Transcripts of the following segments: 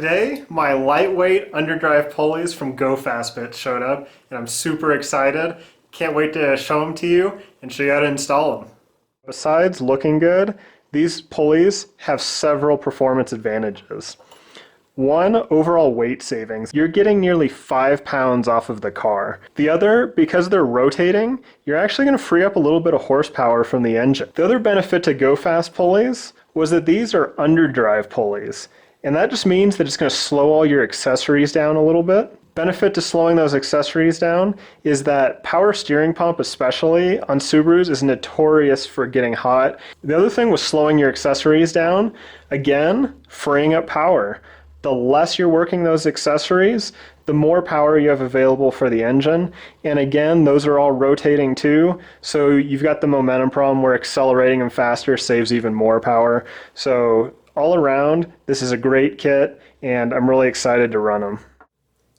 Today, my lightweight underdrive pulleys from GoFastBit showed up, and I'm super excited. Can't wait to show them to you and show you how to install them. Besides looking good, these pulleys have several performance advantages. One, overall weight savings. You're getting nearly 5 pounds off of the car. The other, because they're rotating, you're actually going to free up a little bit of horsepower from the engine. The other benefit to GoFast pulleys was that these are underdrive pulleys. And that just means that it's going to slow all your accessories down a little bit. Benefit to slowing those accessories down is that power steering pump, especially on Subarus, is notorious for getting hot. The other thing with slowing your accessories down, again, freeing up power. The less you're working those accessories, the more power you have available for the engine. And again, those are all rotating too. So you've got the momentum problem where accelerating them faster saves even more power. So all around, this is a great kit, and I'm really excited to run them.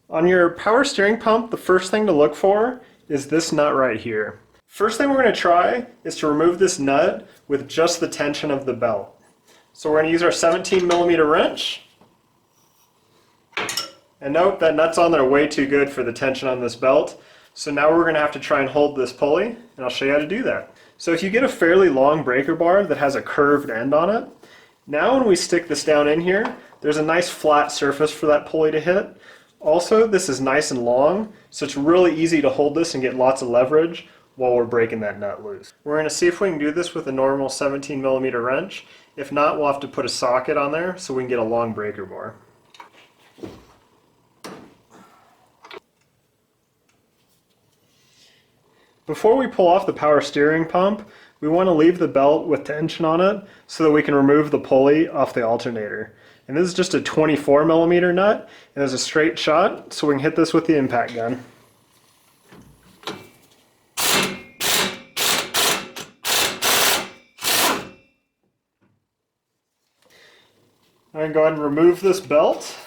On your power steering pump, the first thing to look for is this nut right here. First thing we're going to try is to remove this nut with just the tension of the belt. So we're going to use our 17mm wrench. And nope, that nut's on there way too good for the tension on this belt. So now we're going to have to try and hold this pulley, and I'll show you how to do that. So if you get a fairly long breaker bar that has a curved end on it, now when we stick this down in here, there's a nice flat surface for that pulley to hit. Also, this is nice and long, so it's really easy to hold this and get lots of leverage while we're breaking that nut loose. We're going to see if we can do this with a normal 17mm wrench. If not, we'll have to put a socket on there so we can get a long breaker bar. Before we pull off the power steering pump, we want to leave the belt with tension on it so that we can remove the pulley off the alternator. And this is just a 24mm nut, and there's a straight shot, so we can hit this with the impact gun. I'm going to go ahead and remove this belt.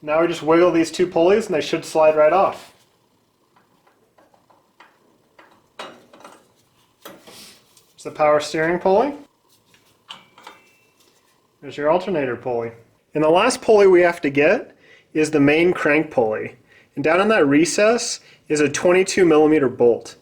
Now we just wiggle these two pulleys and they should slide right off. The power steering pulley. There's your alternator pulley. And the last pulley we have to get is the main crank pulley. And down in that recess is a 22mm bolt.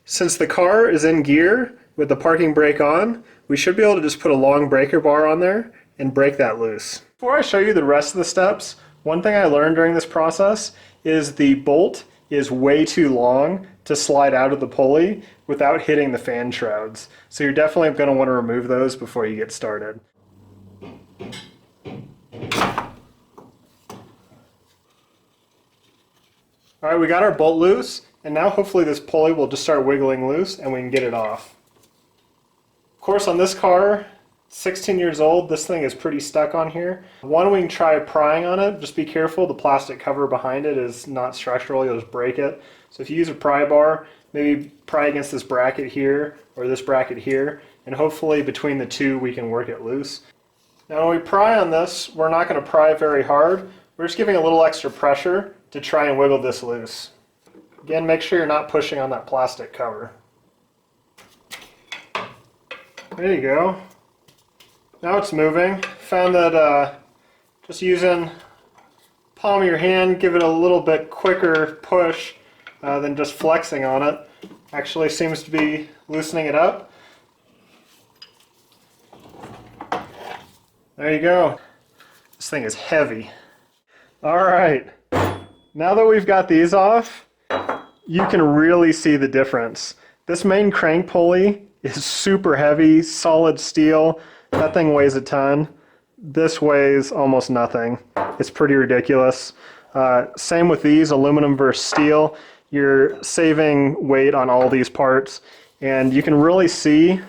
Since the car is in gear with the parking brake on, we should be able to just put a long breaker bar on there and break that loose. Before I show you the rest of the steps, one thing I learned during this process is the bolt is way too long to slide out of the pulley without hitting the fan shrouds. So you're definitely going to want to remove those before you get started. Alright, we got our bolt loose, and now hopefully this pulley will just start wiggling loose and we can get it off. Of course, on this car, 16 years old, this thing is pretty stuck on here. One, we can try prying on it. Just be careful, the plastic cover behind it is not structural, you'll just break it. So if you use a pry bar, maybe pry against this bracket here or this bracket here, and hopefully between the two we can work it loose. Now when we pry on this, we're not going to pry very hard. We're just giving a little extra pressure to try and wiggle this loose. Again, make sure you're not pushing on that plastic cover. There you go. Now it's moving. Found that just using palm of your hand, give it a little bit quicker push than just flexing on it. Actually seems to be loosening it up. There you go. This thing is heavy. Alright, now that we've got these off, you can really see the difference. This main crank pulley is super heavy, solid steel. That thing weighs a ton. This weighs almost nothing. It's pretty ridiculous. Same with these, aluminum versus steel. You're saving weight on all these parts, and you can really see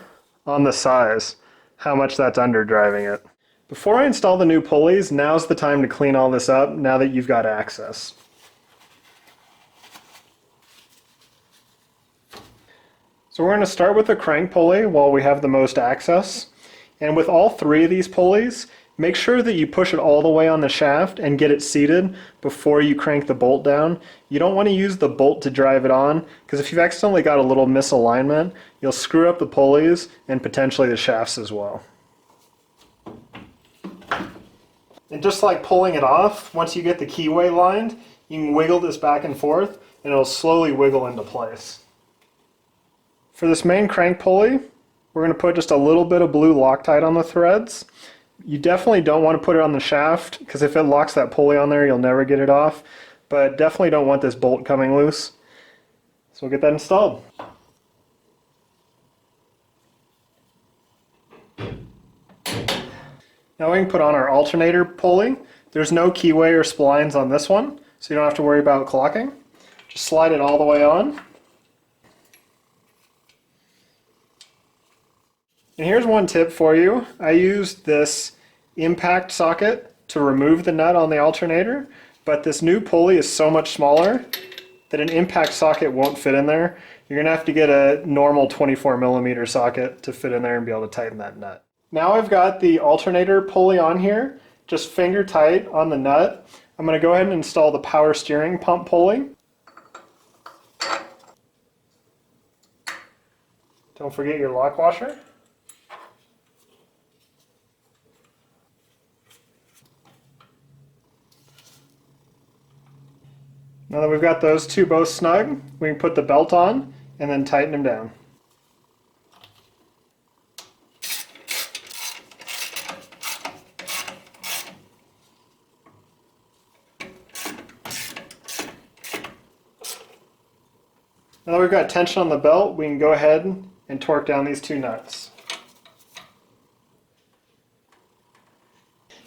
on the size how much that's underdriving it. Before I install the new pulleys, now's the time to clean all this up now that you've got access. So we're going to start with the crank pulley while we have the most access. And with all three of these pulleys, make sure that you push it all the way on the shaft and get it seated before you crank the bolt down. You don't want to use the bolt to drive it on, because if you've accidentally got a little misalignment, you'll screw up the pulleys and potentially the shafts as well. And just like pulling it off, once you get the keyway lined, you can wiggle this back and forth and it'll slowly wiggle into place. For this main crank pulley, we're going to put just a little bit of blue Loctite on the threads. You definitely don't want to put it on the shaft, because if it locks that pulley on there, you'll never get it off. But definitely don't want this bolt coming loose. So we'll get that installed. Now we can put on our alternator pulley. There's no keyway or splines on this one, so you don't have to worry about clocking. Just slide it all the way on. And here's one tip for you. I used this impact socket to remove the nut on the alternator, but this new pulley is so much smaller that an impact socket won't fit in there. You're going to have to get a normal 24mm socket to fit in there and be able to tighten that nut. Now I've got the alternator pulley on here, just finger tight on the nut. I'm going to go ahead and install the power steering pump pulley. Don't forget your lock washer. Now that we've got those two both snug, we can put the belt on and then tighten them down. Now that we've got tension on the belt, we can go ahead and torque down these two nuts.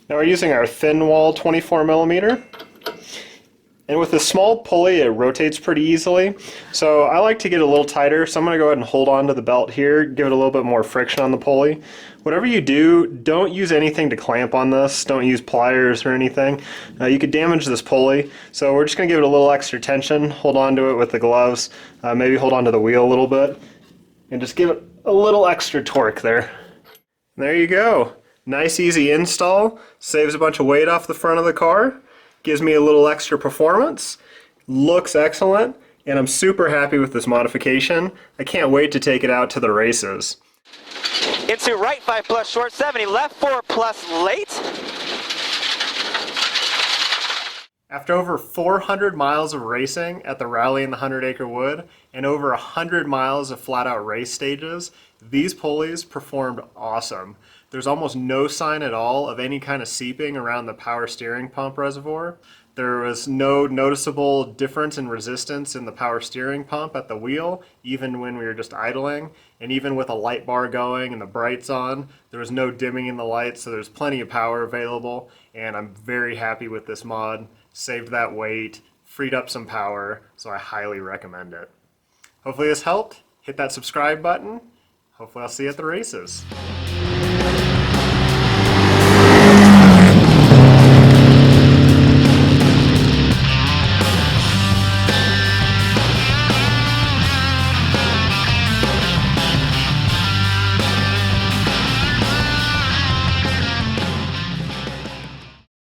Now we're using our thin wall 24mm. And with a small pulley, it rotates pretty easily. So I like to get it a little tighter, so I'm going to go ahead and hold on to the belt here, give it a little bit more friction on the pulley. Whatever you do, don't use anything to clamp on this. Don't use pliers or anything. You could damage this pulley. So we're just going to give it a little extra tension, hold on to it with the gloves, maybe hold on to the wheel a little bit, and just give it a little extra torque there. And there you go. Nice easy install. Saves a bunch of weight off the front of the car. Gives me a little extra performance, looks excellent, and I'm super happy with this modification. I can't wait to take it out to the races. Into right 5 plus short 70, left 4 plus late. After over 400 miles of racing at the rally in the 100 Acre Wood and over 100 miles of flat out race stages, these pulleys performed awesome. There's almost no sign at all of any kind of seeping around the power steering pump reservoir. There was no noticeable difference in resistance in the power steering pump at the wheel, even when we were just idling. And even with a light bar going and the brights on, there was no dimming in the lights, so there's plenty of power available. And I'm very happy with this mod. Saved that weight, freed up some power, so I highly recommend it. Hopefully this helped. Hit that subscribe button. Hopefully I'll see you at the races.